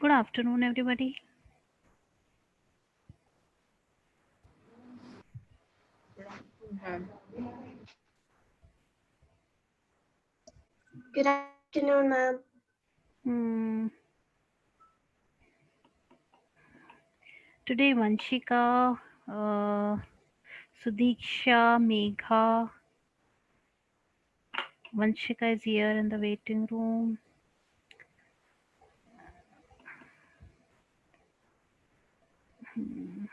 Good afternoon, everybody. Ma'am. Good afternoon, ma'am. Hmm. Today, Vanshika, Sudiksha, Megha. Vanshika is here in the waiting room. Hmm.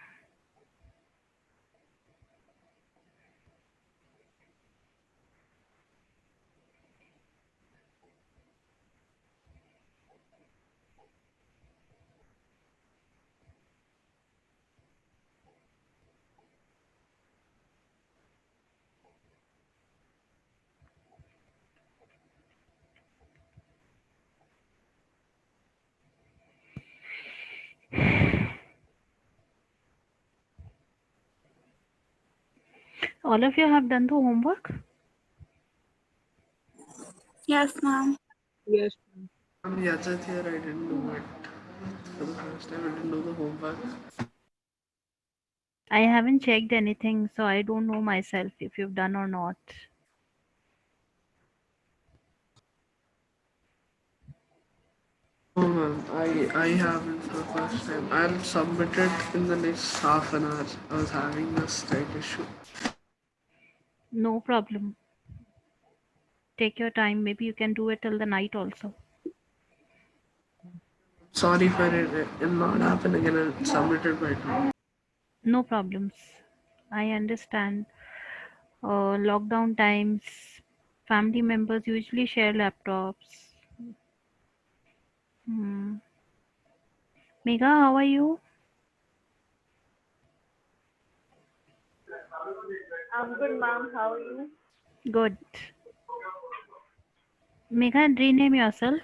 All of you have done the homework? Yes, ma'am. Yes, ma'am. I'm Yajat here. I didn't do it for the first time. I didn't do the homework. I haven't checked anything, so I don't know myself if you've done or not. No, ma'am. I haven't for the first time. I'll submit it in the next half an hour. I was having a slight issue. No problem. Take your time. Maybe you can do it till the night also. Sorry for it. It'll not happen again. I'll submit it by tomorrow. No problems. I understand. Lockdown times, family members usually share laptops. Hmm. Megha, how are you? I'm good, ma'am. How are you? Good. Megha, rename yourself.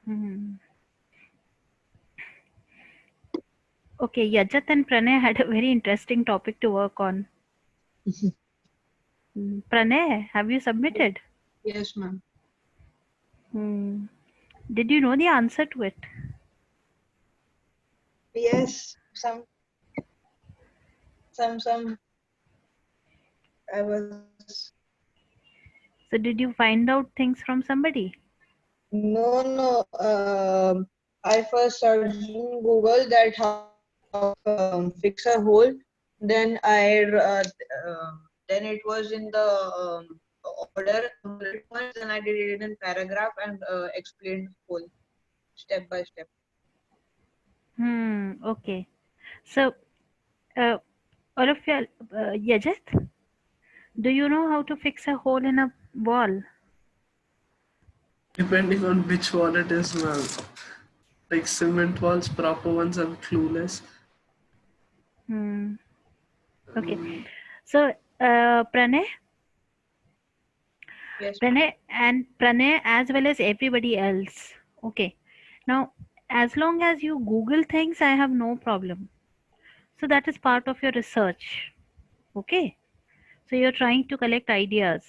Hmm. Okay, Yajat and Pranay had a very interesting topic to work on. Pranay, have you submitted? Yes, ma'am. Hmm. Did you know the answer to it? Yes, some I was So, did you find out things from somebody? no. I first searched in Google that how to fix a hole. Then then it was in the order bullet points. Then I did it in paragraph and explained whole step by step. Okay. So, uh, all of you, Yajat, do you know how to fix a hole in a wall? Depending on which wall it is, ma'am. Like cement walls, proper ones, I'm clueless. Hmm. Okay. Um, So, Pranay, Yes, ma'am. Pranay, as well as everybody else. Okay. Now, as long as you Google things, I have no problem. So that is part of your research. Okay. So you're trying to collect ideas.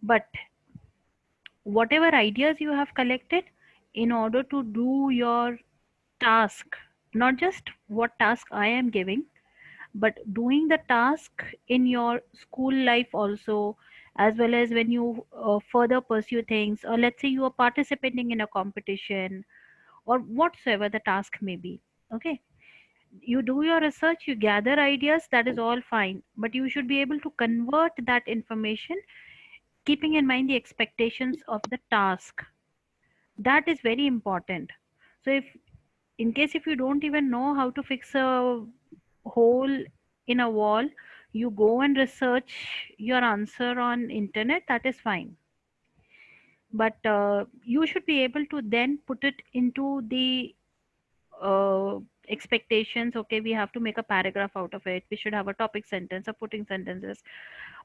But whatever ideas you have collected, in order to do your task, not just what task I am giving, but doing the task in your school life also, as well as when you further pursue things, or let's say you are participating in a competition or whatsoever the task may be. Okay, you do your research, you gather ideas, that is all fine, but you should be able to convert that information keeping in mind the expectations of the task. That is very important. So if in case if you don't even know how to fix a hole in a wall, you go and research your answer on internet, that is fine. But you should be able to then put it into the expectations. Okay, we have to make a paragraph out of it, we should have a topic sentence, a putting sentences,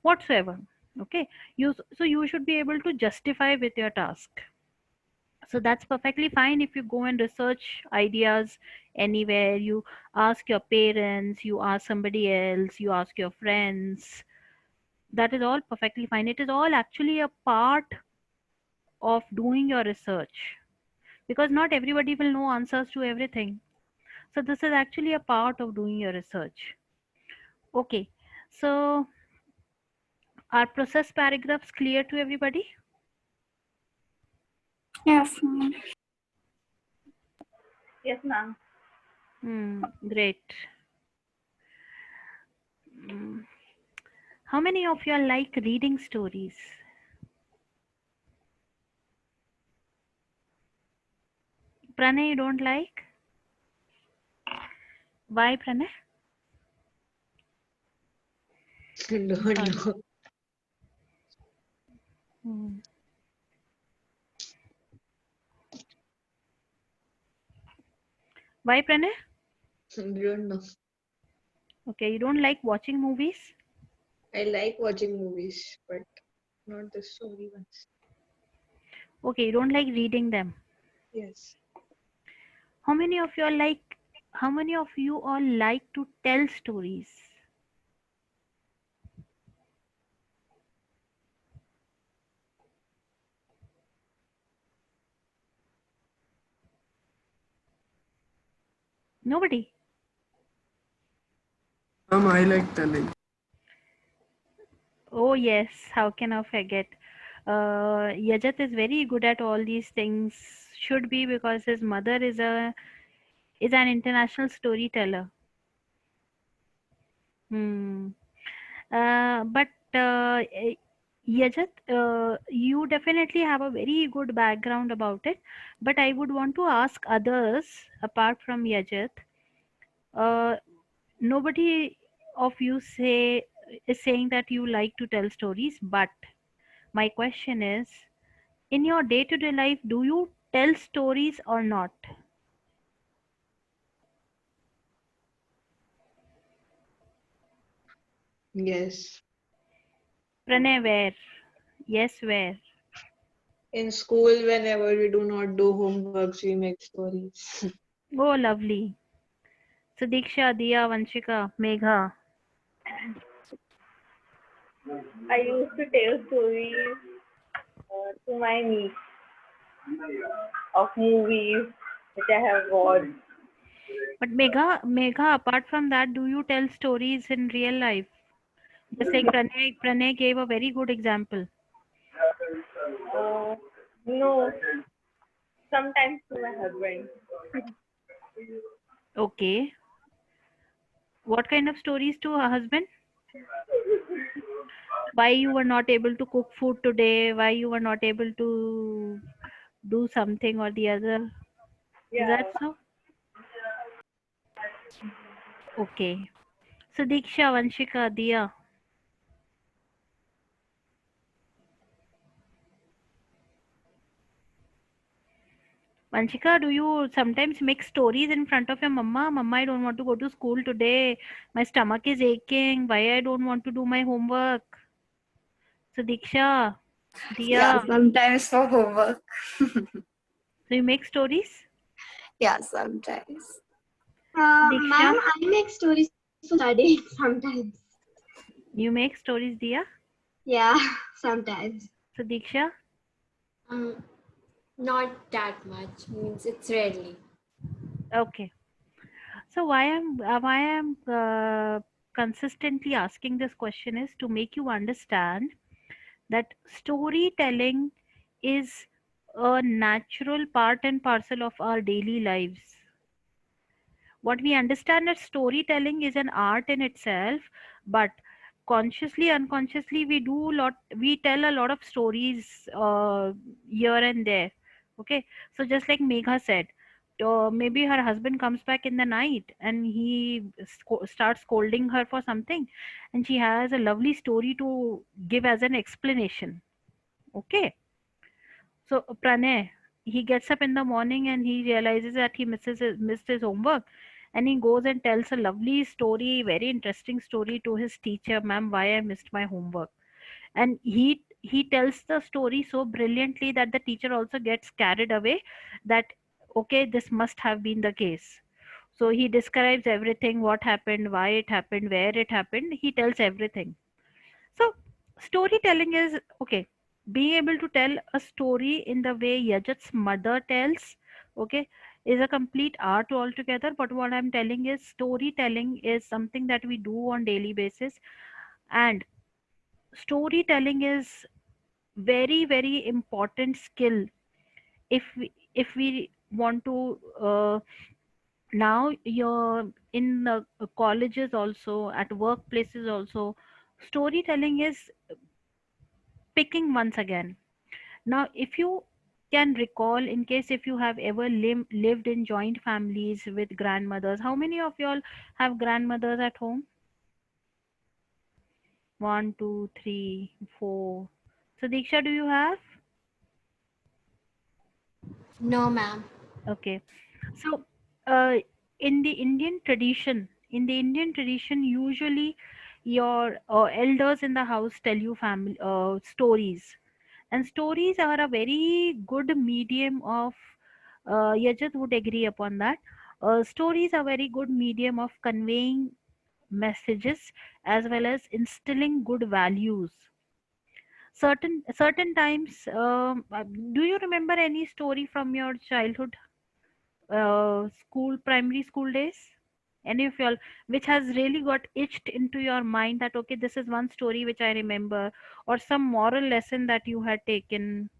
whatsoever. Okay, you should be able to justify with your task. So that's perfectly fine if you go and research ideas anywhere. You ask your parents, you ask somebody else, you ask your friends. That is all perfectly fine. It is all actually a part of doing your research, because not everybody will know answers to everything. So this is actually a part of doing your research. Okay. So are process paragraphs clear to everybody? Yes, ma'am. Yes, ma'am. Great. Mm. How many of you are like reading stories? Pranay, you don't like? Why, Pranay? Don't Sorry. know. Hmm. Why, Pranay? Don't know. Okay, you don't like watching movies? I like watching movies, but not the story ones. Okay, you don't like reading them. Yes. How many of you are like? How many of you all like to tell stories? Nobody. I like telling. Oh yes, how can I forget? Yajat is very good at all these things. Should be, because his mother is an international storyteller. Hmm. But Yajat, you definitely have a very good background about it. But I would want to ask others apart from Yajat. Uh, Nobody of you say is saying that you like to tell stories. But my question is, in your day-to-day life, do you tell stories or not? Yes. Pranay, where? Yes, where? In school, whenever we do not do homeworks, we make stories. Oh, lovely. So Diksha, Diya, Vanshika, Megha. I used to tell stories to my niece of movies which I have watched. But Megha, apart from that, do you tell stories in real life? Just like Pranay gave a very good example. Uh, no, sometimes to my husband. Okay. What kind of stories to a husband? Why you were not able to cook food today? Why you were not able to do something or the other? Is that Yeah. so? Okay. So Diksha, Vanshika, Diya. Vanshika, do you sometimes make stories in front of your mama? Mama, I don't want to go to school today. My stomach is aching. Why I don't want to do my homework? So Diksha, Yeah, Diya, sometimes for homework. so you make stories? Yeah, sometimes. So Ma'am, Diksha, I make stories for studying sometimes. you make stories, Diya? Yeah, sometimes. So Diksha, Um, Not that much. Means it's rarely. okay. So why I'm consistently asking this question is to make you understand that storytelling is a natural part and parcel of our daily lives. What we understand as storytelling is an art in itself, but consciously, unconsciously, we tell a lot of stories here and there. Okay, so just like Megha said, maybe her husband comes back in the night and he starts scolding her for something, and she has a lovely story to give as an explanation. Okay, so Pranay, he gets up in the morning and he realizes that missed his homework, and he goes and tells a lovely story, very interesting story to his teacher, ma'am, why I missed my homework. And he tells the story so brilliantly that the teacher also gets carried away that okay, this must have been the case. So he describes everything, what happened, why it happened, where it happened. He tells everything. So storytelling is okay. Being able to tell a story in the way Yajat's mother tells, okay, is a complete art altogether. But what I'm telling is storytelling is something that we do on daily basis, and storytelling is very important skill if we want to now you're in colleges also, at workplaces also, storytelling is picking once again. Now if you can recall, in case if you have ever lived in joint families with grandmothers, how many of y'all have grandmothers at home? One, two, three, four. So Diksha, do you have? No, ma'am. Okay. So, uh, in the Indian tradition, usually your elders in the house tell you family stories, and stories are a very good medium of. Yajat would agree upon that. Stories are very good medium of conveying messages as well as instilling good values. Certain times, do you remember any story from your childhood? School, primary school days, any of y'all, which has really got itched into your mind that okay, this is one story which I remember, or some moral lesson that you had taken,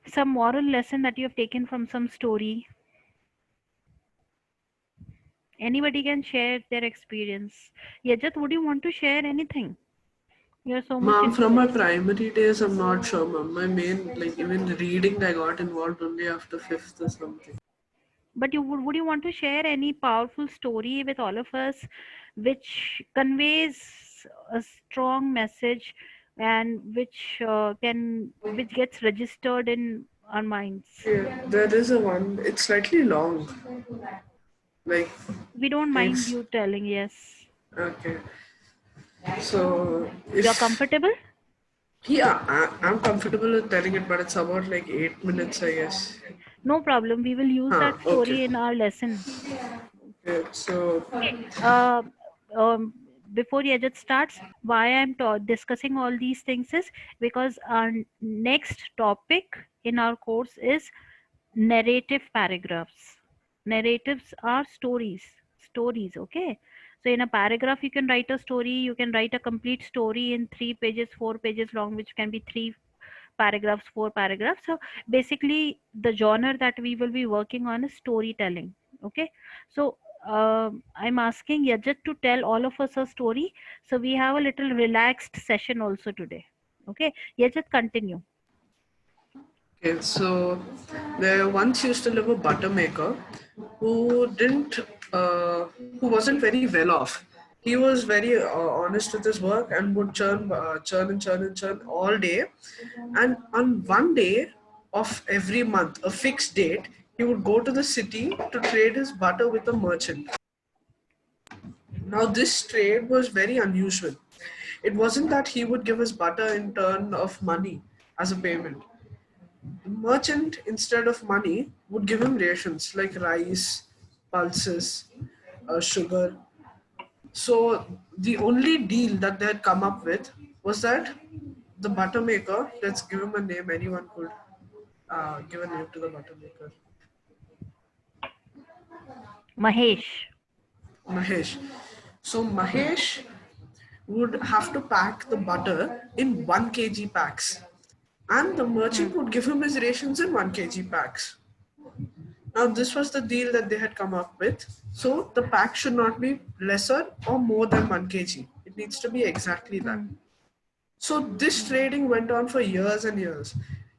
some moral lesson that you have taken from some story? Anybody can share their experience. Yajat, would you want to share anything? You're so much Ma'am, into from it. my primary days, I'm not sure, ma'am. My main, like, even reading, I got involved only after fifth or something. But would you want to share any powerful story with all of us which conveys a strong message and which gets registered in our minds? Yeah, there is a one. It's slightly long. Like, We don't mind it's you telling. Yes. okay. So, You're if comfortable? yeah, I'm comfortable with telling it, but it's about like 8 minutes, I guess. No problem. We will use Huh, that okay. story in our lesson. Okay, so, Okay. Before Yajat starts, why I'm discussing all these things is because our next topic in our course is narrative paragraphs. Narratives are stories. Stories, okay? So in a paragraph, you can write a story. You can write a complete story in 3 pages, 4 pages long, which can be three paragraphs, four paragraphs. So basically, the genre that we will be working on is storytelling. Okay. So I'm asking Yajat to tell all of us a story. So we have a little relaxed session also today. Okay. Yajat, continue. okay, so there once used to live a butter maker who didn't, uh, who wasn't very well off. He was very honest with his work and would churn and churn and churn all day. And on one day of every month, a fixed date, he would go to the city to trade his butter with a merchant. Now, this trade was very unusual. It wasn't that he would give his butter in turn of money as a payment. The merchant, instead of money, would give him rations like rice, pulses, sugar. So, the only deal that they had come up with was that the butter maker, let's give him a name, anyone could give a name to the butter maker. Mahesh. Mahesh. So Mahesh would have to pack the butter in 1 kg packs, and the Hmm. merchant would give him his rations in 1 kg packs. Now, this was the deal that they had come up with. So, the pack should not be lesser or more than 1 kg. It needs to be exactly that. Hmm. So, this trading went on for years and years.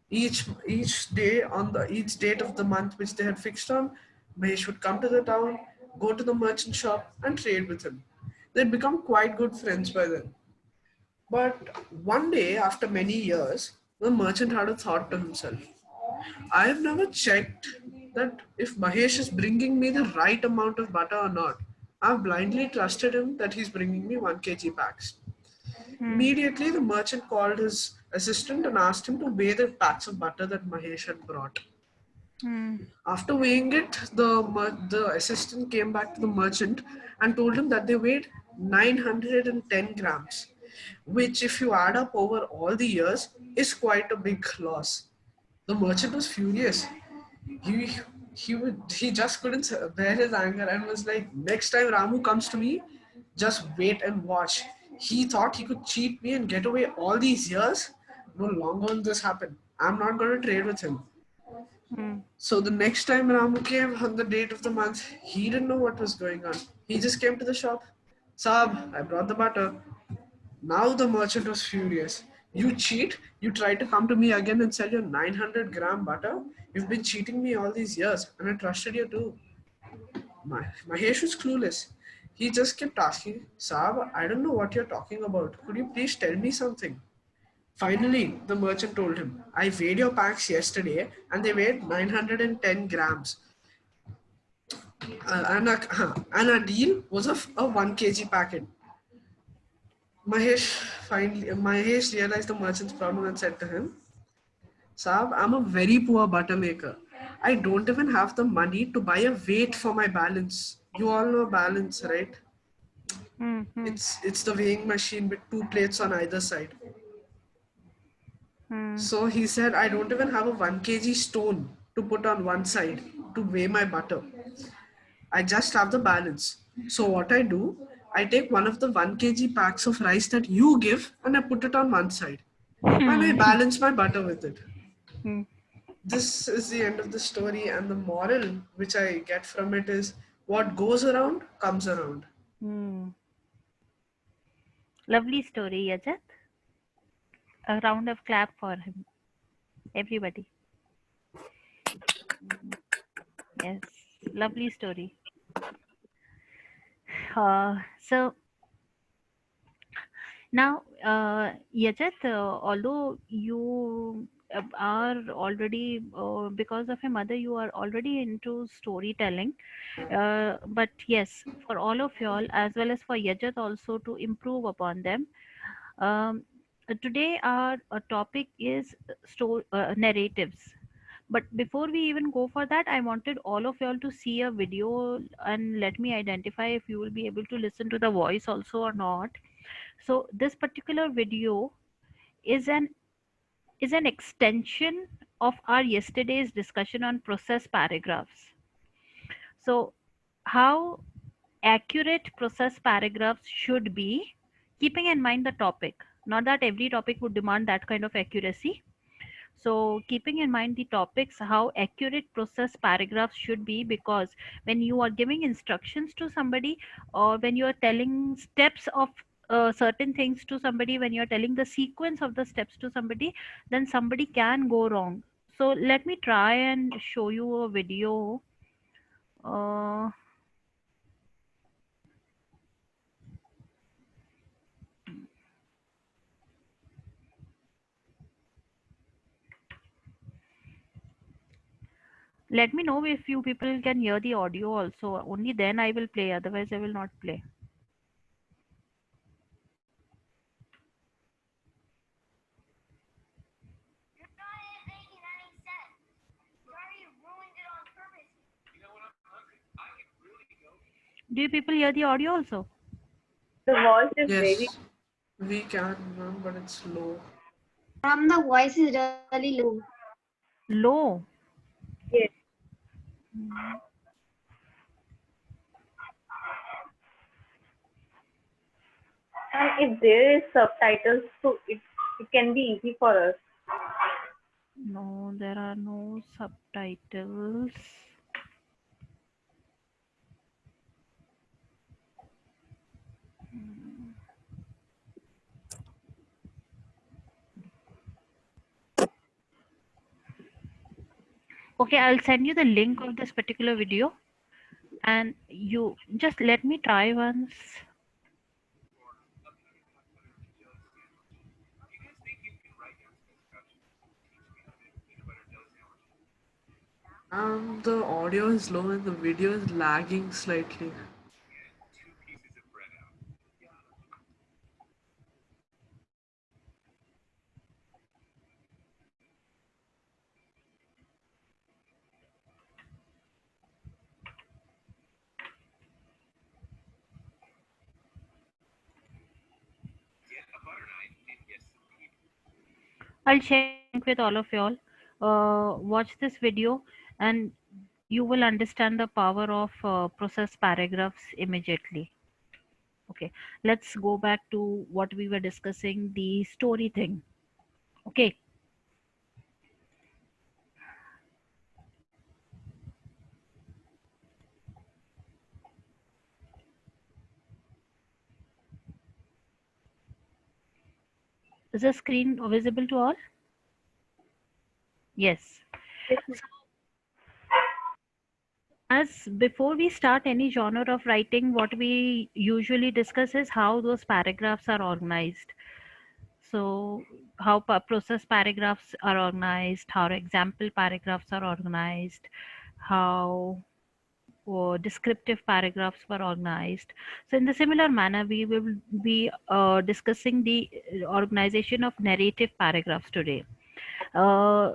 Each day on the each date of the month which they had fixed on, Mahesh would come to the town, go to the merchant shop, and trade with him. They'd become quite good friends by then. But one day, after many years, the merchant had a thought to himself. I have never checked that if Mahesh is bringing me the right amount of butter or not. I've blindly trusted him that he's bringing me 1 kg packs. Immediately, the merchant called his assistant and asked him to weigh the packs of butter that Mahesh had brought. After weighing it, the assistant came back to the merchant and told him that they weighed 910 grams, which, if you add up over all the years, is quite a big loss. The merchant was furious. He he just couldn't bear his anger and was like, next time Ramu comes to me, just wait and watch. He thought he could cheat me and get away all these years. No longer will this happen. I'm not going to trade with him. So the next time Ramu came on the date of the month, he didn't know what was going on. He just came to the shop. Saab, I brought the butter. Now the merchant was furious. You cheat? You try to come to me again and sell your 900-gram butter? You've been cheating me all these years, and I trusted you too. Mahesh was clueless. He just kept asking, Saab, I don't know what you're talking about. Could you please tell me something? Finally, the merchant told him, I weighed your packs yesterday and they weighed 910 grams. And a deal was of a 1 kg packet. Mahesh realized the merchant's problem and said to him, Saab, I'm a very poor butter maker. I don't even have the money to buy a weight for my balance. You all know balance, right? It's the weighing machine with 2 plates on either side. So he said, I don't even have a 1 kg stone to put on one side to weigh my butter. I just have the balance. So what I do, I take one of the 1 kg packs of rice that you give and I put it on one side. And I balance my butter with it. This is the end of the story, and the moral which I get from it is what goes around comes around. Lovely story, Yajat. A round of clap for him, everybody. Yes, lovely story. So now, Yajat, although you are already, because of your mother, you are already into storytelling. But yes, for all of y'all, as well as for Yajat also to improve upon them, um, today our topic is narratives. But before we even go for that, I wanted all of y'all to see a video and let me identify if you will be able to listen to the voice also or not. So this particular video is an extension of our yesterday's discussion on process paragraphs. So how accurate process paragraphs should be, keeping in mind the topic. Not that every topic would demand that kind of accuracy. So keeping in mind the topics, how accurate process paragraphs should be, because when you are giving instructions to somebody, or when you are telling steps of certain things to somebody, when you're telling the sequence of the steps to somebody, then somebody can go wrong. So let me try and show you a video. uh, Let me know if you people can hear the audio also. Only then I will play, otherwise I will not play. Do you people hear the audio also? The voice is very Yes, we can, ma'am, but it's low. From the voice is really low. Low. yes. And if there is subtitles, so it can be easy for us. No, there are no subtitles. Okay, I'll send you the link of this particular video and you just let me try once. The audio is low and the video is lagging slightly. I'll share the link with all of y'all. Watch this video and you will understand the power of process paragraphs immediately. Okay, let's go back to what we were discussing, the story thing. Okay, is the screen visible to all? Yes. As before we start any genre of writing, what we usually discuss is how those paragraphs are organized. So, how process paragraphs are organized, how example paragraphs are organized, how descriptive paragraphs were organized. So, in the similar manner, we will be discussing the organization of narrative paragraphs today. Uh,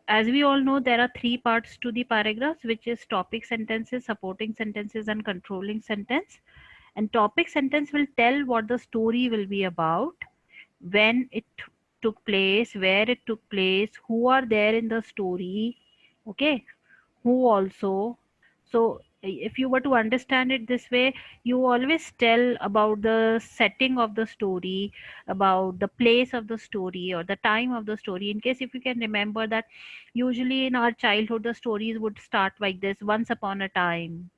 as we all know, there are three parts to the paragraphs, which is topic sentences, supporting sentences, and controlling sentence. And topic sentence will tell what the story will be about, when it took place, where it took place, who are there in the story, okay, who also. So if you were to understand it this way, you always tell about the setting of the story, about the place of the story or the time of the story. In case if you can remember that, usually in our childhood the stories would start like this: once upon a time.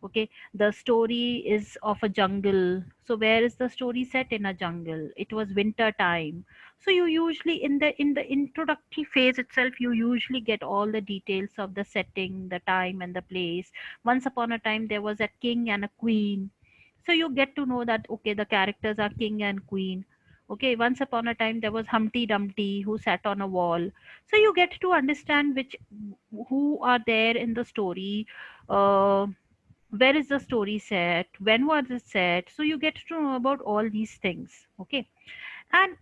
Okay, the story is of a jungle. So where is the story set? In a jungle. It was winter time. So you usually in the introductory phase itself, you usually get all the details of the setting, the time, and the place. Once upon a time there was a king and a queen. So you get to know that okay, the characters are king and queen. Okay, once upon a time there was Humpty Dumpty who sat on a wall. So you get to understand which who are there in the story. uh, where is the story set, when was it set. So you get to know about all these things. Okay, and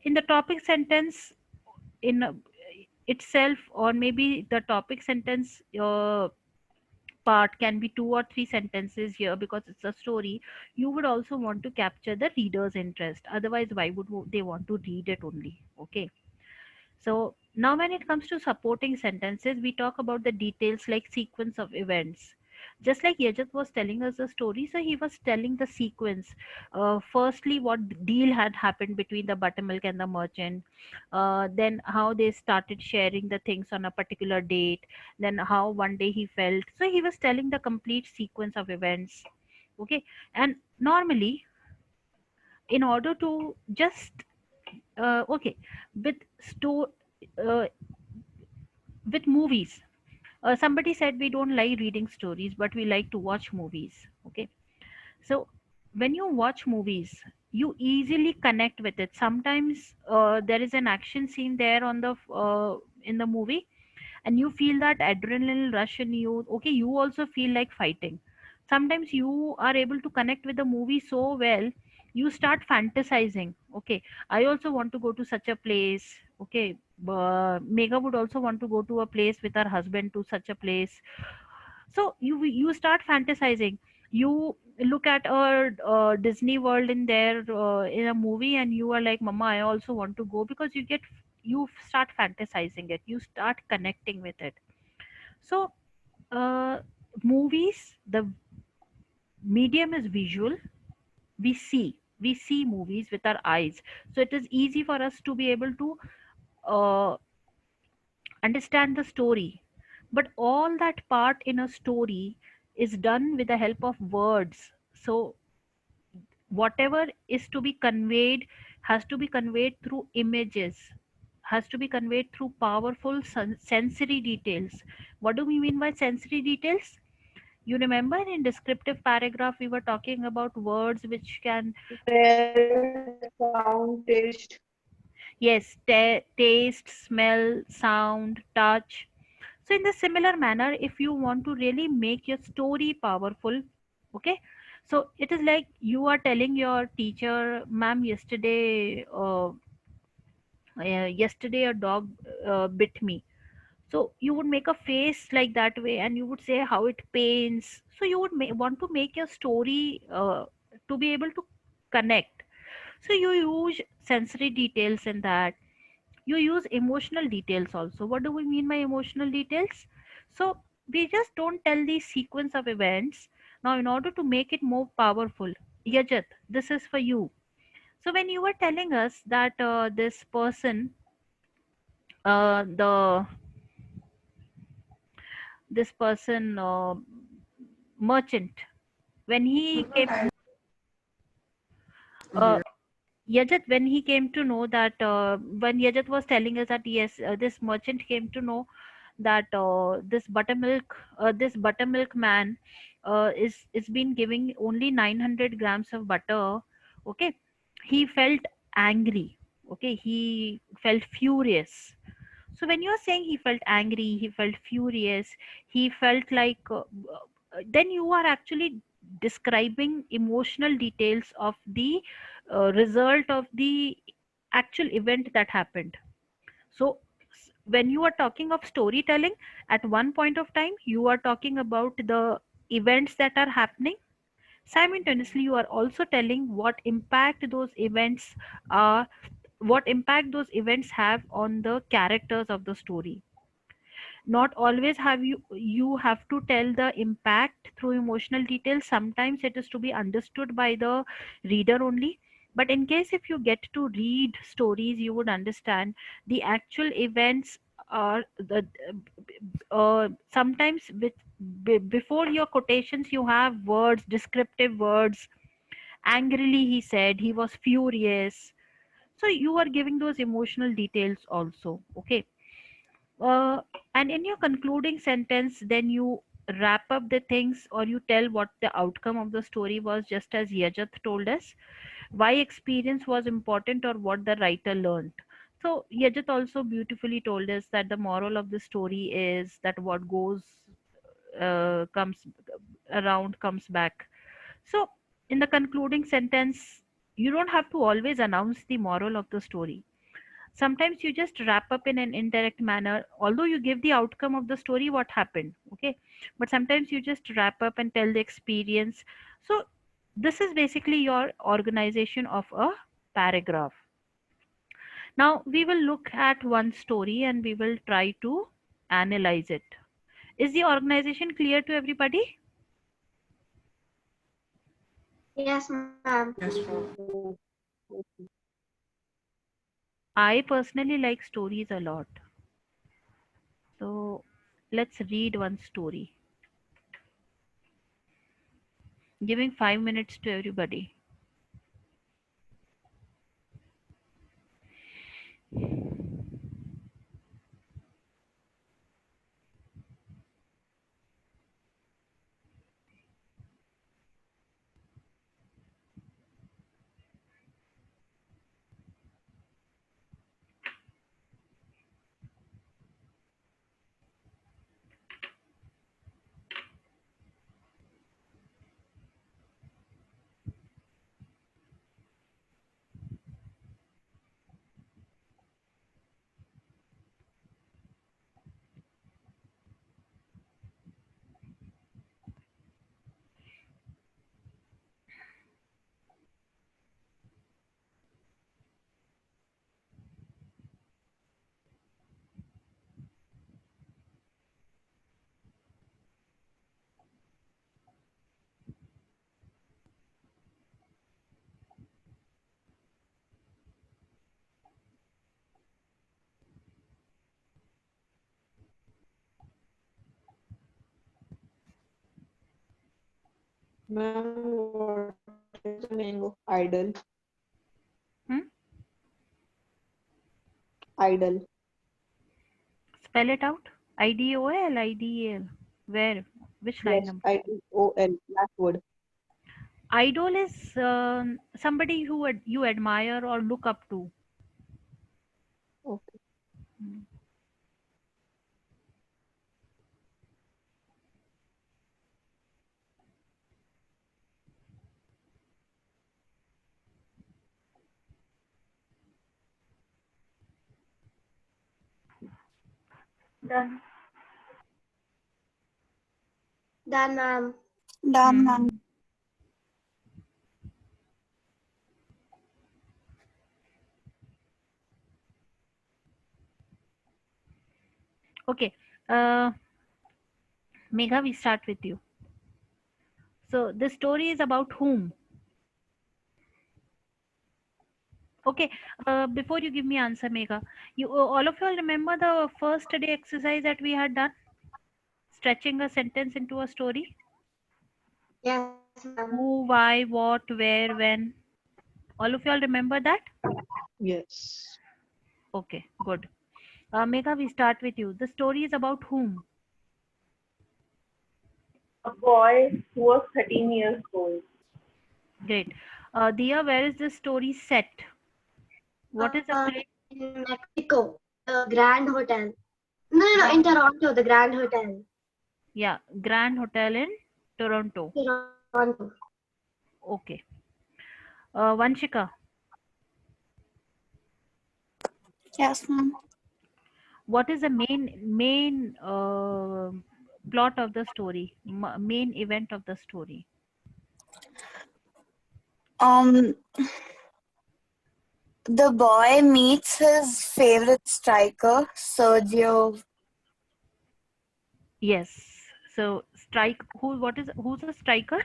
in the topic sentence in itself, or maybe the topic sentence part can be two or three sentences here, because it's a story. You would also want to capture the reader's interest, otherwise why would they want to read it only? Okay, so now when it comes to supporting sentences, we talk about the details like sequence of events. Just like Yajat was telling us the story, so he was telling the sequence. Firstly, what deal had happened between the buttermilk and the merchant. Then how they started sharing the things on a particular date. Then how one day he felt. So he was telling the complete sequence of events. Okay, and normally, in order to just okay, with sto- uh, with movies, somebody said we don't like reading stories but we like to watch movies. Okay, so when you watch movies, you easily connect with it. Sometimes there is an action scene there on the in the movie, and you feel that adrenaline rush in you. Okay, you also feel like fighting. Sometimes you are able to connect with the movie so well, you start fantasizing. Okay, I also want to go to such a place. Okay, Mega would also want to go to a place with her husband, to such a place. So you start fantasizing. You look at a Disney World in there in a movie, and you are like, Mama, I also want to go, because you start fantasizing it. You start connecting with it. So movies, the medium is visual. We see movies with our eyes, so it is easy for us to be able to uh, understand the story. But all that part in a story is done with the help of words. So whatever is to be conveyed has to be conveyed through images, has to be conveyed through powerful sensory details. What do we mean by sensory details? You remember in descriptive paragraph we were talking about words which can, Smell, sound, taste. yes, taste, smell, sound, touch. So in the similar manner, if you want to really make your story powerful, okay, so it is like you are telling your teacher, ma'am, yesterday a dog bit me. So you would make a face like that way, and you would say how it pains. So you would want to make your story to be able to connect. So you use sensory details in that. You use emotional details also. What do we mean by emotional details? So we just don't tell the sequence of events. Now in order to make it more powerful, Yajat, this is for you. So when you were telling us that this person, the this person merchant, when he came, uh, Yeah. Yajat, when he came to know that, when Yajat was telling us that yes, this merchant came to know that this buttermilk man is been giving only 900 grams of butter. Okay, he felt angry. Okay, he felt furious. So when you are saying he felt angry, he felt furious, he felt like, then you are actually describing emotional details of the result of the actual event that happened. So when you are talking of storytelling, at one point of time you are talking about the events that are happening. Simultaneously, you are also telling are what impact those events have on the characters of the story. Not always you have to tell the impact through emotional details. Sometimes it is to be understood by the reader only. But in case if you get to read stories, you would understand the actual events are the sometimes before your quotations you have words, descriptive words. Angrily he said, he was furious. So you are giving those emotional details also. Okay. uh, and in your concluding sentence, then you wrap up the things, or you tell what the outcome of the story was, just as Yajat told us, why experience was important or what the writer learned. So Yajat also beautifully told us that the moral of the story is that what goes comes around comes back. So in the concluding sentence, you don't have to always announce the moral of the story. Sometimes you just wrap up in an indirect manner, although you give the outcome of the story, what happened. Okay, but sometimes you just wrap up and tell the experience. So this is basically your organization of a paragraph. Now we will look at one story and we will try to analyze it. Is the organization clear to everybody? Yes, ma'am. Yes, ma'am. I personally like stories a lot. So let's read one story, giving 5 minutes to everybody. Ma'am, what is the meaning of idol? Hmm? Idol. Spell it out. IDOL, IDEL. Where? Which line Yes, number? IDOL. Last word. Idol is somebody who you admire or look up to. Okay. Hmm. Done. Done, ma'am. Done, ma'am. Okay. Megha, we start with you. So the story is about whom? Okay. Before you give me answer, Megha, you all of you all remember the first day exercise that we had done, stretching a sentence into a story. Yes, ma'am. Who, why, what, where, when. All of you all remember that? Yes. Okay, good. Megha, we start with you. The story is about whom? A boy who was 13 years old. Great. Dia, where is this story set? What is the place? In Mexico, the Grand Hotel. No, in Toronto, the Grand Hotel. Yeah, Grand Hotel in Toronto. Toronto. Okay. Vanshika, Yes, ma'am. what is the main plot of the story? Main event of the story? Um, the boy meets his favorite striker, Sergio. Yes. So strike. Who's a striker?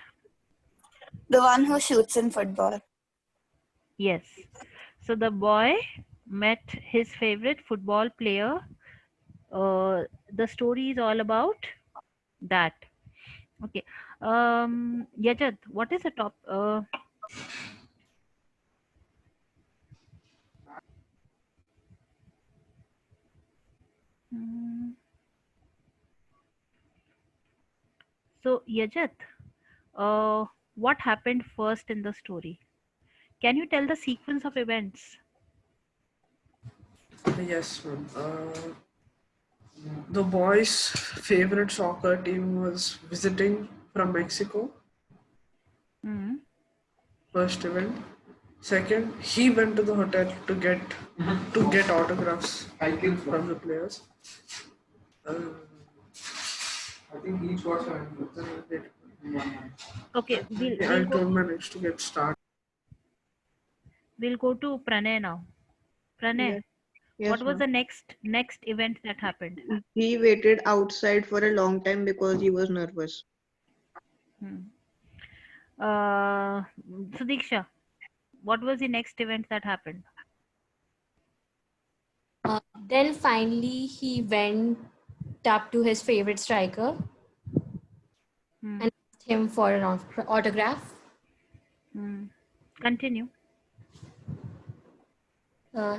The one who shoots in football. Yes. So the boy met his favorite football player. The story is all about that. Okay. Yajat, what is the top? Hmm, so Yajat, what happened first in the story? Can you tell the sequence of events? Yes, ma'am. The boy's favorite soccer team was visiting from Mexico. Hmm. First event. Second, he went to the hotel to get autographs from the players. Uh, I think each was Okay, I told my next to get started. we'll go to Pranay now. Pranay, Yes. Yes, what was ma'am. the next event that happened? He waited outside for a long time because he was nervous. Hmm. Uh, Sudiksha, what was the next event that happened? Then finally he went up to his favorite striker Hmm. and asked him for an autograph. Hmm. Continue.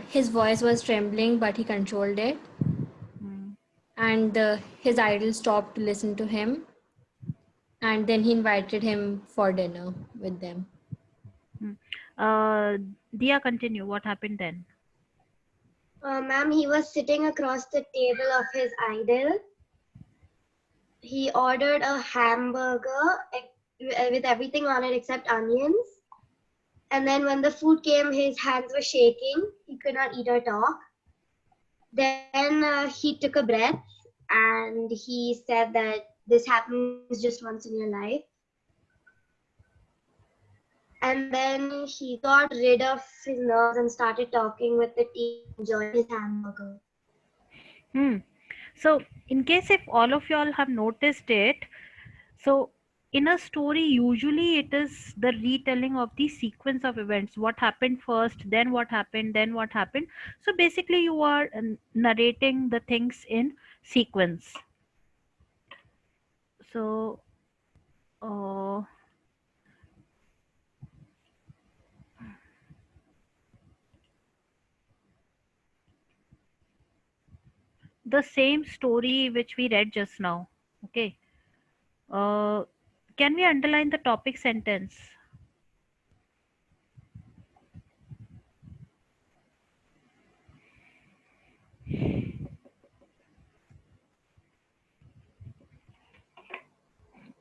His voice was trembling, but he controlled it. Hmm. And his idol stopped to listen to him. And then he invited him for dinner with them. Hmm. Uh, Dia, continue. What happened then? Ma'am, he was sitting across the table of his idol. He ordered a hamburger with everything on it except onions. And then when the food came, his hands were shaking. He could not eat or talk. Then he took a breath and he said that this happens just once in your life. And then he got rid of his nerves and started talking with the team, enjoying his hamburger. Hmm. So, in case if all of y'all have noticed it, so in a story, usually it is the retelling of the sequence of events. What happened first, then what happened, then what happened. So basically, you are narrating the things in sequence. So, uh, the same story which we read just now. Okay. Uh, can we underline the topic sentence?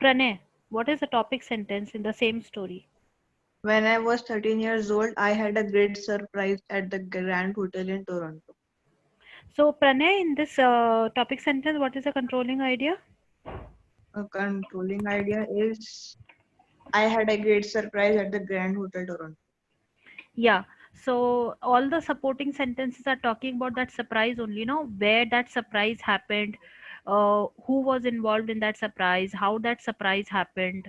Pranay, what is the topic sentence in the same story? When I was 13 years old, I had a great surprise at the Grand Hotel in Toronto. So Pranay, in this topic sentence, what is the controlling idea? A controlling idea is I had a great surprise at the Grand Hotel Toronto. Yeah. So all the supporting sentences are talking about that surprise only, where that surprise happened, who was involved in that surprise, how that surprise happened.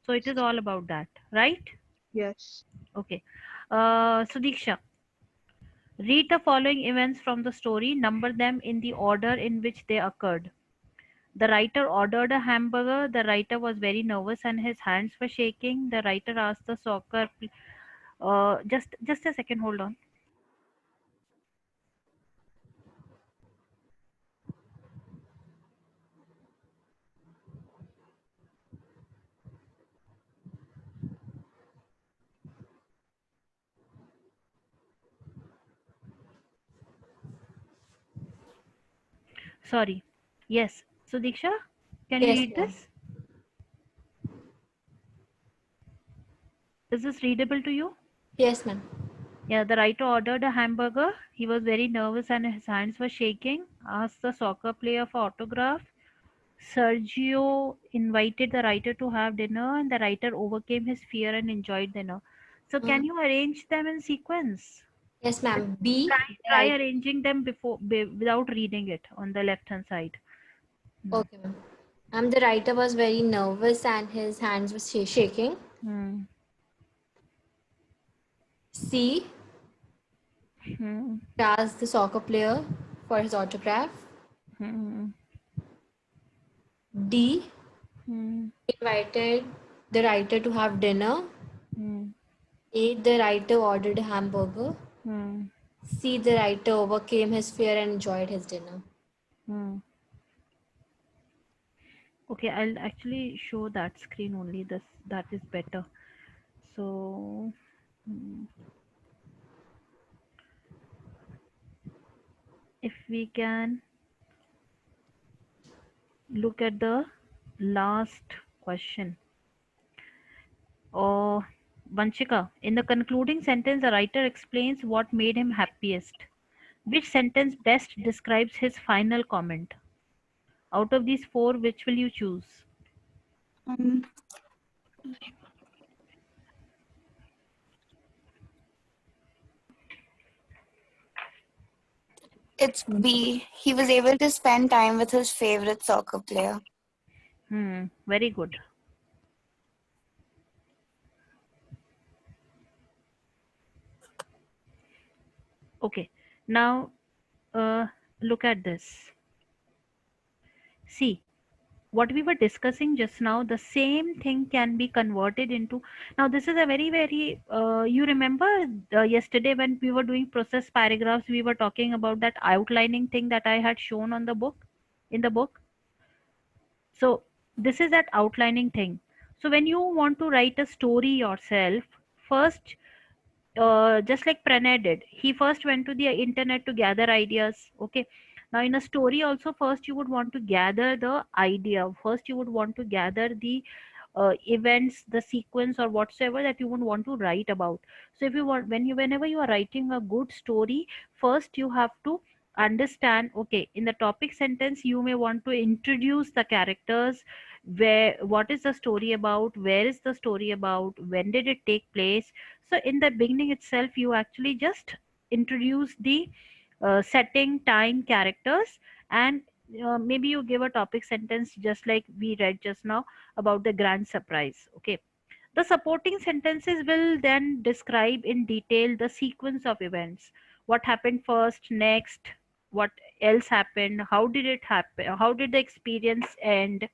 So it is all about that, right? Yes. Okay. So Diksha, read the following events from the story, number them in the order in which they occurred. The writer ordered a hamburger. The writer was very nervous and his hands were shaking. The writer asked the just a second, hold on. Sorry. Yes. So Diksha, can you Yes, read ma'am. this? Is this readable to you? Yes, ma'am. Yeah, the writer ordered a hamburger. He was very nervous and his hands were shaking. Asked the soccer player for autograph. Sergio invited the writer to have dinner and the writer overcame his fear and enjoyed dinner. So can Mm. you arrange them in sequence? Yes, ma'am. B. Try arranging them without reading it on the left hand side. Okay, ma'am. The writer was very nervous and his hands were shaking. Hmm. C. Hmm. Asked the soccer player for his autograph. Hmm. D. Hmm. Invited the writer to have dinner. Hmm. A. The writer ordered a hamburger. Hmm. C. The writer overcame his fear and enjoyed his dinner. Hmm. Okay, I'll actually show that screen only. This that is better. So if we can look at the last question. Oh, Vanchika, in the concluding sentence, the writer explains what made him happiest. Which sentence best describes his final comment? Out of these four, which will you choose? Um, it's B. He was able to spend time with his favorite soccer player. Very good. Okay, now look at this. See, what we were discussing just now, the same thing can be converted into. Now, this is a you remember yesterday when we were doing process paragraphs, we were talking about that outlining thing that I had shown on the book, in the book. So, this is that outlining thing. So, when you want to write a story yourself, first just like Pranay did. He first went to the internet to gather ideas. Okay. Now, in a story, also, first you would want to gather the idea. First, you would want to gather the events, the sequence, or whatsoever that you would want to write about. So, if you want, whenever you are writing a good story, first you have to understand. Okay, in the topic sentence, you may want to introduce the characters. Where, what is the story about? Where is the story about? When did it take place? So in the beginning itself, you actually just introduce the setting, time, characters, and maybe you give a topic sentence just like we read just now about the grand surprise. Okay. The supporting sentences will then describe in detail the sequence of events. What happened first, next, what else happened, how did it happen, how did the experience end.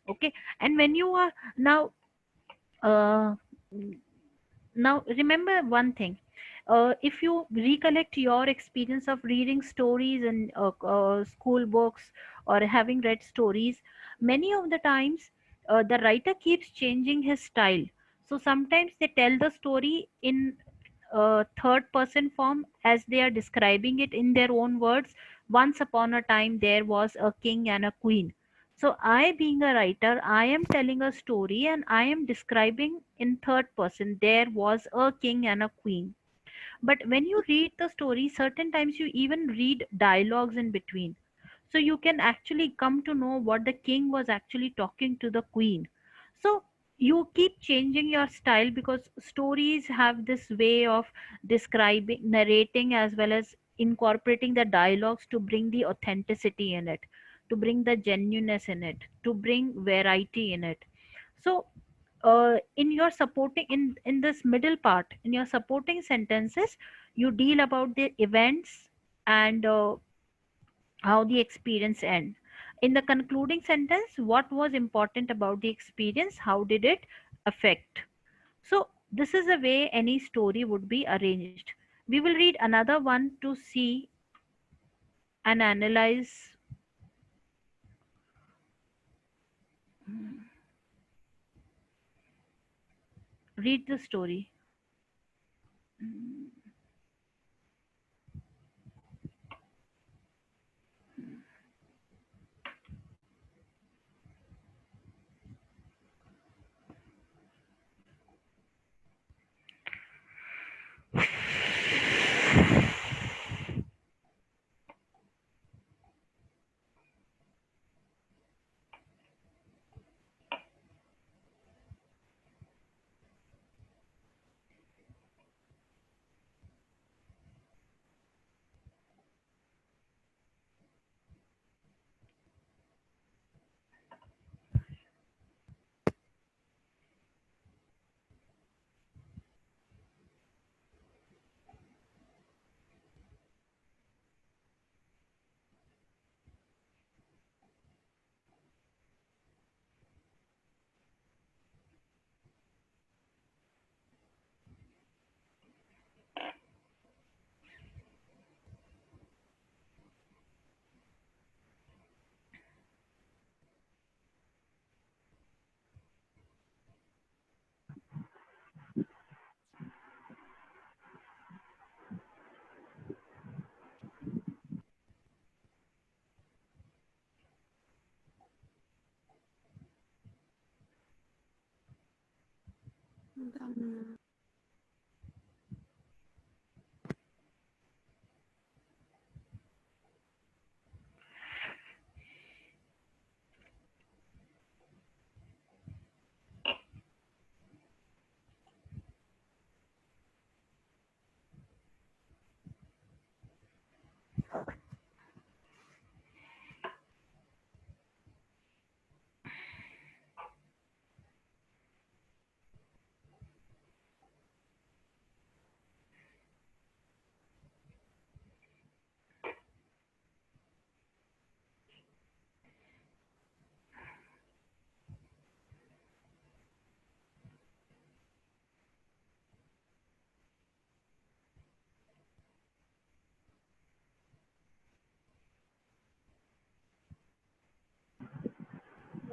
Okay. And when you are now, uh, now, remember one thing. If you recollect your experience of reading stories in school books or having read stories, many of the times the writer keeps changing his style. So sometimes they tell the story in third person form as they are describing it in their own words. Once upon a time, there was a king and a queen. So, I, being a writer, I am telling a story and I am describing in third person. There was a king and a queen. But when you read the story, certain times you even read dialogues in between, so you can actually come to know what the king was actually talking to the queen. So you keep changing your style, because stories have this way of describing, narrating, as well as incorporating the dialogues to bring the authenticity in it, to bring the genuineness in it, to bring variety in it. So in your supporting, in this middle part, in your supporting sentences, you deal about the events and how the experience end. In the concluding sentence, what was important about the experience, how did it affect. So this is the way any story would be arranged. We will read another one to see and analyze. Read the story.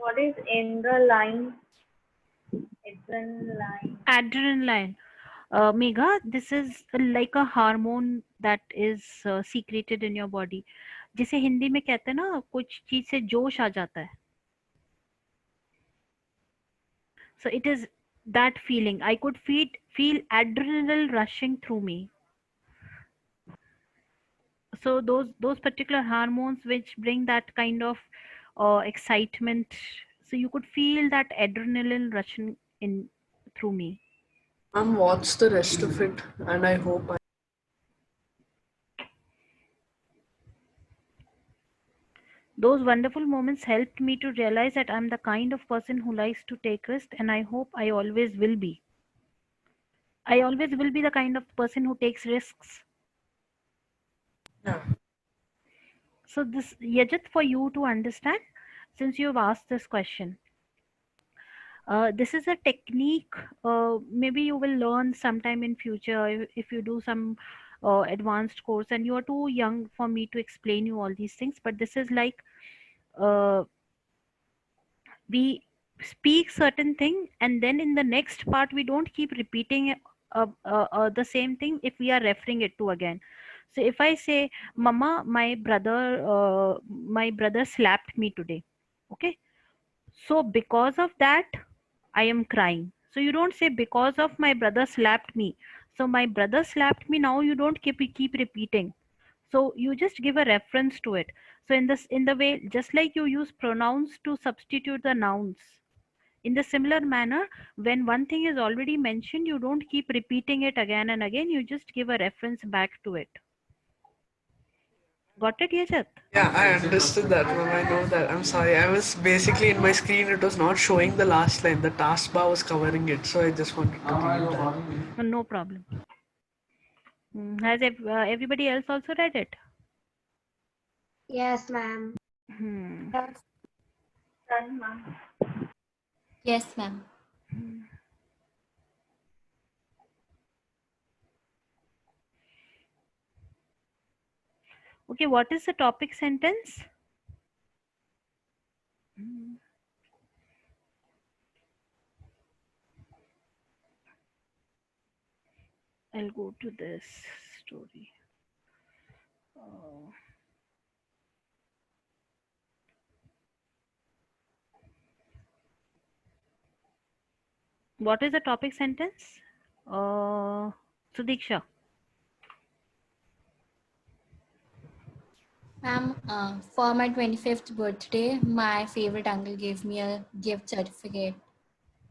What is adrenaline? Adrenaline. Adrenaline. Megha, this is like a hormone that is secreted in your body. जिसे हिंदी में कहते हैं ना, कुछ चीज से जोश आ जाता है. So it is that feeling. I could feel adrenaline rushing through me. So those particular hormones which bring that kind of excitement. So you could feel that adrenaline rushing in through me. Watch the rest of it, and I hope Those wonderful moments helped me to realize that I'm the kind of person who likes to take risks, and I hope I always will be. I always will be the kind of person who takes risks. yeah. So this, Yajit, for you to understand, since you've asked this question, this is a technique. Maybe you will learn sometime in future if you do some advanced course, and you are too young for me to explain you all these things. But this is like uh, we speak certain thing, and then in the next part we don't keep repeating the same thing if we are referring it to again. So if I say, mama, my brother slapped me today, okay, so because of that I am crying. So you don't say because of my brother slapped me, So my brother slapped me. Now you don't keep repeating. So you just give a reference to it. So in the way, just like you use pronouns to substitute the nouns, in the similar manner, when one thing is already mentioned, you don't keep repeating it again and again. You just give a reference back to it. Got it, Yajat? Yeah, I understood that, ma'am. I know that. I'm sorry. I was basically in my screen, it was not showing the last line. The taskbar was covering it. So I just wanted to read that. No problem. Has everybody else also read it? Yes, ma'am. Hmm. Done, ma'am. Yes, ma'am. Okay, what is the topic sentence? I'll go to this story. What is the topic sentence? Sudiksha. Ma'am, for my 25th birthday, my favorite uncle gave me a gift certificate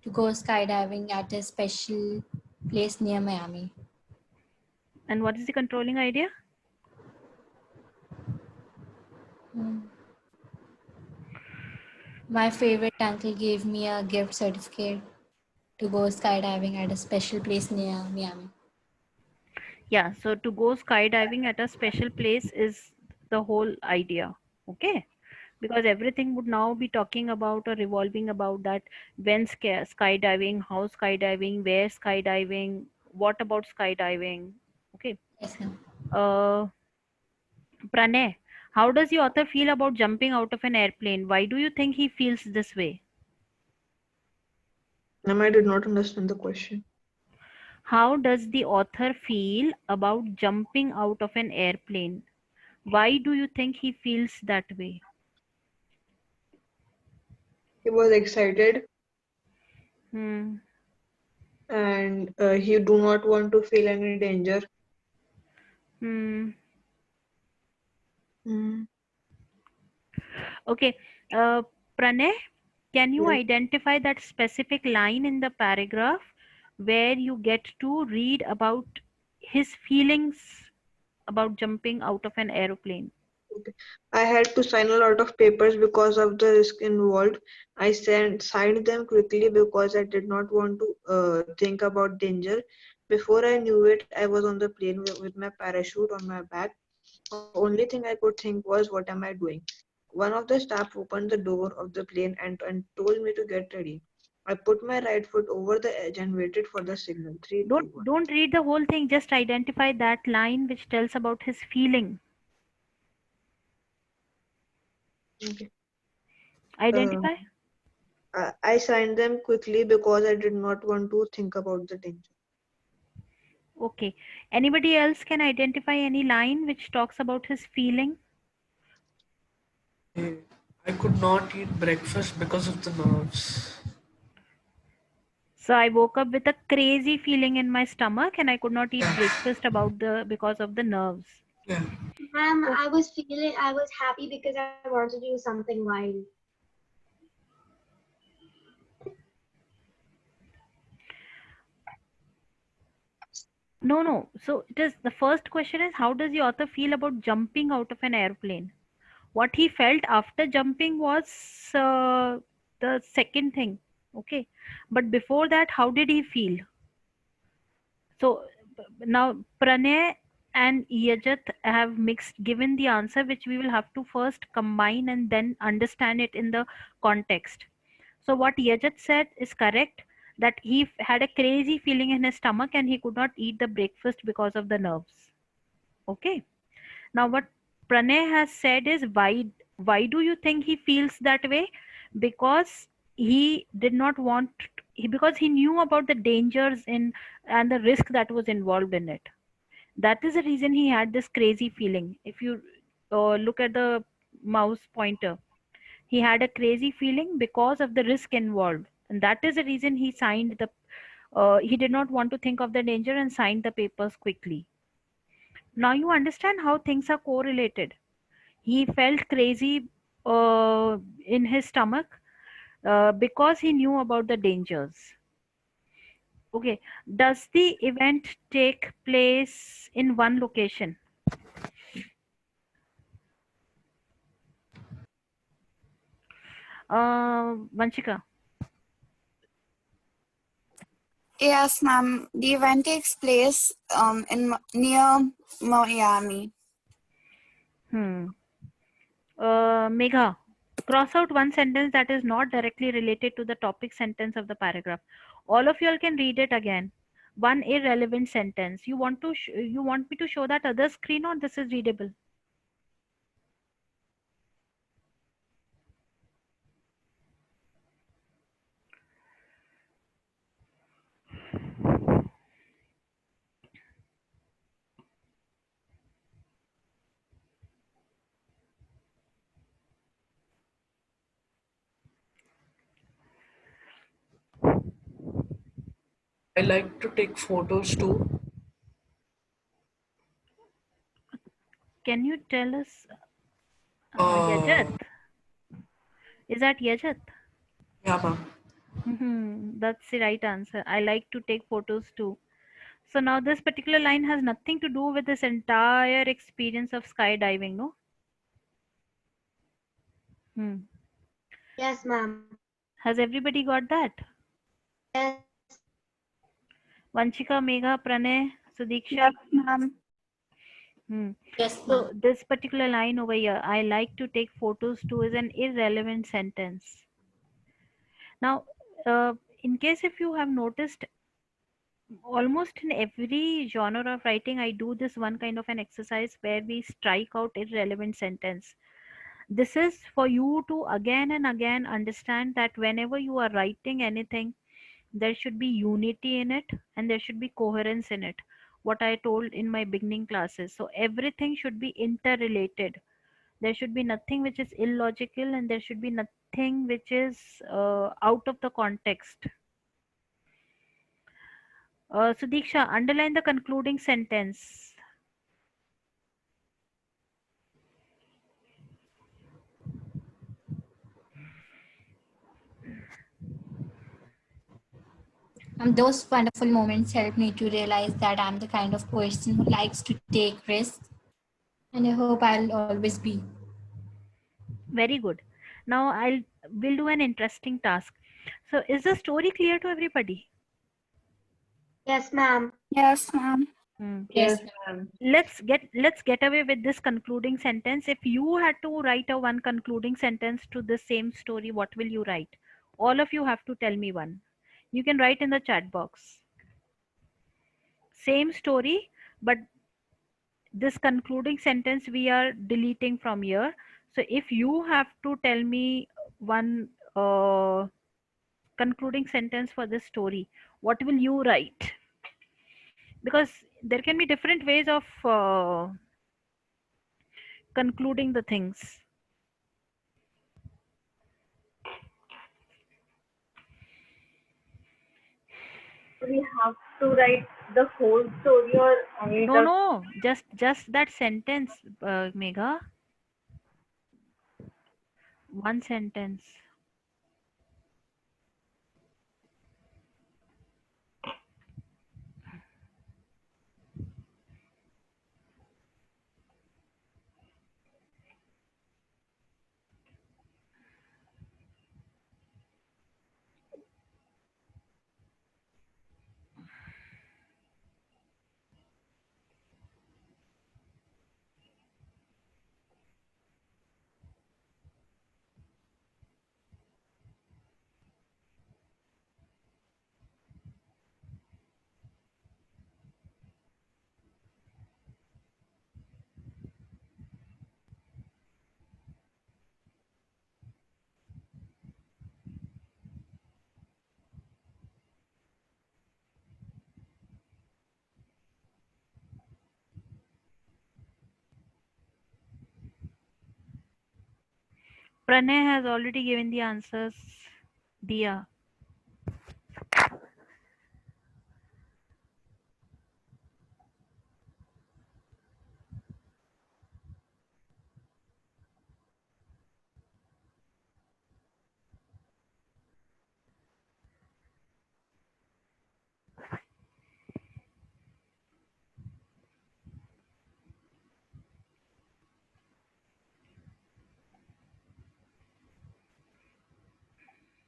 to go skydiving at a special place near Miami. And what is the controlling idea? My favorite uncle gave me a gift certificate to go skydiving at a special place near Miami. Yeah, so to go skydiving at a special place is the whole idea. Okay, because everything would now be talking about or revolving about that: when skydiving, how skydiving, where skydiving, what about skydiving. Okay. Yes, ma'am. Pranay, how does the author feel about jumping out of an airplane? Why do you think he feels this way? Ma'am, I did not understand the question. How does the author feel about jumping out of an airplane? Why do you think he feels that way? He was excited Hmm. and he do not want to feel any danger. Hmm. Mm. Okay. Pranay, can you Yes. identify that specific line in the paragraph where you get to read about his feelings about jumping out of an aeroplane? Okay. I had to sign a lot of papers because of the risk involved. I signed them quickly because I did not want to think about danger. Before I knew it, I was on the plane with my parachute on my back. The only thing I could think was, what am I doing? One of the staff opened the door of the plane and told me to get ready. I put my right foot over the edge and waited for the signal. 3, 2, 1. Don't read the whole thing, just identify that line which tells about his feeling. Okay. Identify. I signed them quickly because I did not want to think about the danger. Okay. Anybody else can identify any line which talks about his feeling? I could not eat breakfast because of the nerves. So I woke up with a crazy feeling in my stomach and I could not eat breakfast because of the nerves. Yeah. Ma'am, Oh, I was happy because I wanted to do something wild. no. So it is the first question is, how does the author feel about jumping out of an airplane? What he felt after jumping was the second thing. Okay. But before that, how did he feel? So now Pranay and Yajat have given the answer, which we will have to first combine and then understand it in the context. So what Yajat said is correct, that he had a crazy feeling in his stomach and he could not eat the breakfast because of the nerves. Okay. Now what Pranay has said is, why do you think he feels that way? Because he did not want because he knew about the dangers in and the risk that was involved in it. That is the reason he had this crazy feeling. If you look at the mouse pointer, he had a crazy feeling because of the risk involved, and that is the reason he signed the He did not want to think of the danger and signed the papers quickly. Now you understand how things are correlated. He felt crazy in his stomach because he knew about the dangers. Okay, does the event take place in one location? Vanchika. Yes, ma'am. The event takes place near Miami. Megha, cross out one sentence that is not directly related to the topic sentence of the paragraph. All of you all can read it again. One irrelevant sentence. You want me to show that other screen or this is readable? I like to take photos too. Can you tell us, Uh, Yajat? Is that Yajat? yeah, ma'am. That's the right answer. I like to take photos too. So now this particular line has nothing to do with this entire experience of skydiving, no? Hmm. Yes, ma'am. Has everybody got that? Yes. Vanchika, Megha, Pranay, Sudiksha? Yes, ma'am. Yes, So ma'am. this particular line over here, I like to take photos too, is an irrelevant sentence. Now, in case if you have noticed, almost in every genre of writing, I do this one kind of an exercise where we strike out irrelevant sentence. This is for you to again and again understand that whenever you are writing anything, there should be unity in it and there should be coherence in it. What I told in my beginning classes. So everything should be interrelated. There should be nothing which is illogical and there should be nothing which is out of the context. So Diksha, underline the concluding sentence. Those wonderful moments helped me to realize that I'm the kind of person who likes to take risks, and I hope I'll always be. Very good. Now we'll do an interesting task. So is the story clear to everybody? Yes, ma'am. Yes, ma'am. Hmm. Yes, Yes, ma'am. Let's get away with this concluding sentence. If you had to write a one concluding sentence to the same story, what will you write? All of you have to tell me one. You can write in the chat box. Same story, but this concluding sentence we are deleting from here. So if you have to tell me one concluding sentence for this story, what will you write? Because there can be different ways of concluding the things. We have to write the whole story or only No, the. no, just that sentence, Megha. One sentence. Pranay has already given the answers. Dia.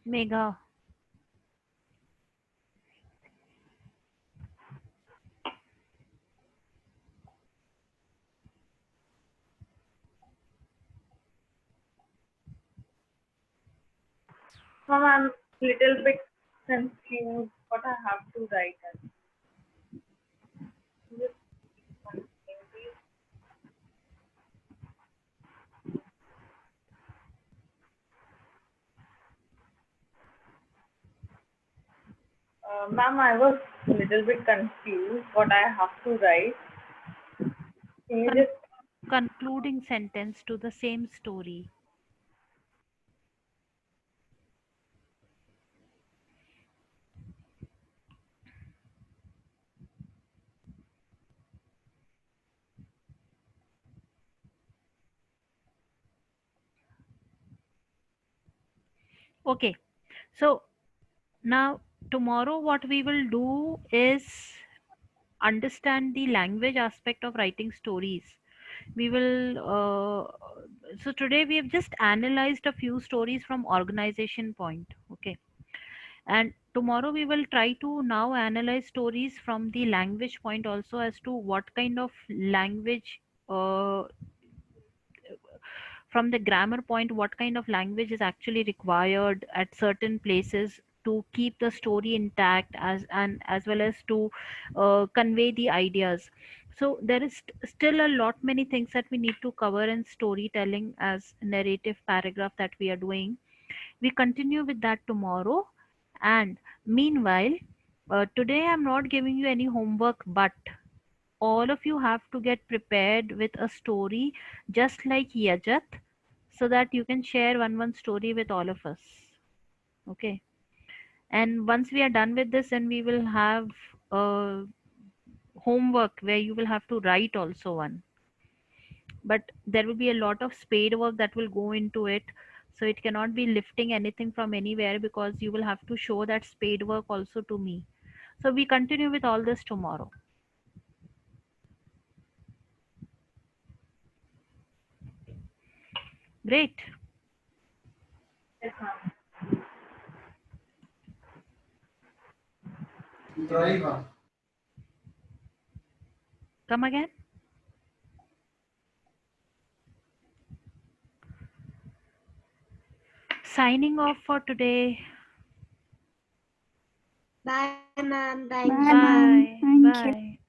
Megha. Mom, I'm little bit confused what I have to write. Just one second, please. Ma'am, I was little bit confused what I have to write. Can you just Concluding sentence to the same story. Okay, so now tomorrow what we will do is understand the language aspect of writing stories. We will so today we have just analyzed a few stories from organization point. Okay, and tomorrow we will try to now analyze stories from the language point also, as to what kind of language, from the grammar point, what kind of language is actually required at certain places to keep the story intact, as well as to convey the ideas. So there is still a lot many things that we need to cover in storytelling as narrative paragraph that we are doing. We continue with that tomorrow. And meanwhile, today I'm not giving you any homework, but all of you have to get prepared with a story just like Yajat, so that you can share one story with all of us. Okay. And once we are done with this, then we will have a homework where you will have to write also one. But there will be a lot of spade work that will go into it. So it cannot be lifting anything from anywhere, because you will have to show that spade work also to me. So we continue with all this tomorrow. Great. yes, ma'am. Come again. Signing off for today. Bye, ma'am. Thank you. Bye. Bye.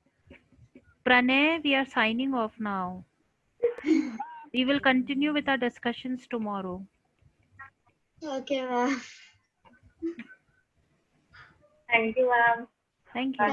Pranay, we are signing off now. We will continue with our discussions tomorrow. Okay, ma'am. Thank you, ma'am. Thank Bye. you.